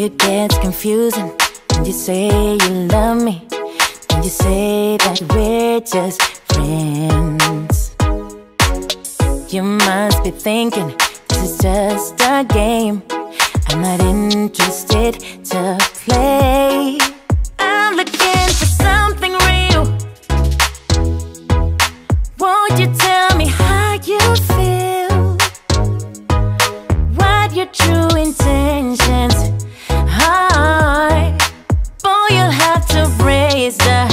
it gets confusing when you say you love me, when you say that we're just friends. You must be thinking this is just a game. I'm not interested to play. I'm looking for something real. Won't you tell me how you feel? What your true intentions are? Boy, you'll have to raise the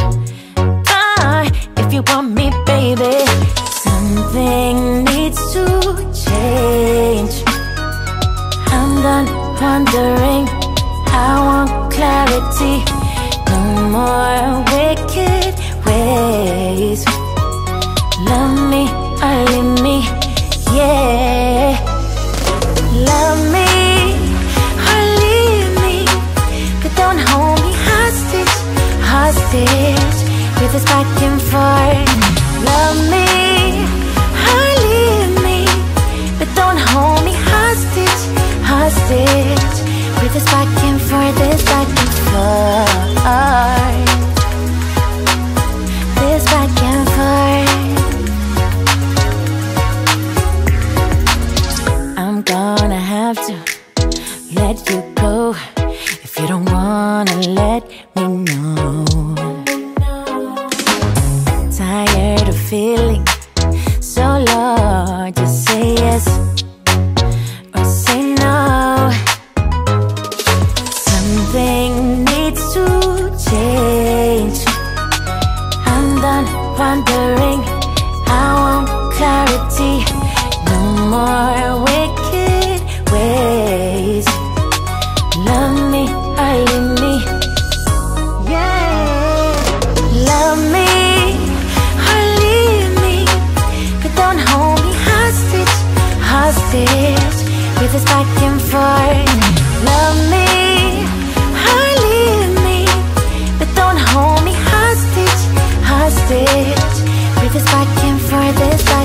bar if you want me, baby. Something needs to change. I'm done wondering, I want clarity. No more wicked ways. Love me or leave me, yeah. Love me or leave me, but don't hold me hostage, hostage with this back and forth. Love me or leave me, but don't hold me hostage, hostage with this back and forth, this back and forth, this back and forth. I'm gonna have to let you go if you don't wanna let me know. Tired of feeling so low, just say yes or say no. Something needs to change. I'm done wondering, I want clarity. No more wicked ways. Love me or leave me, yeah. Love me or leave me, but don't hold me hostage, hostage with this back and forth. Love me or leave me, but don't hold me hostage, hostage with this back and forth, this back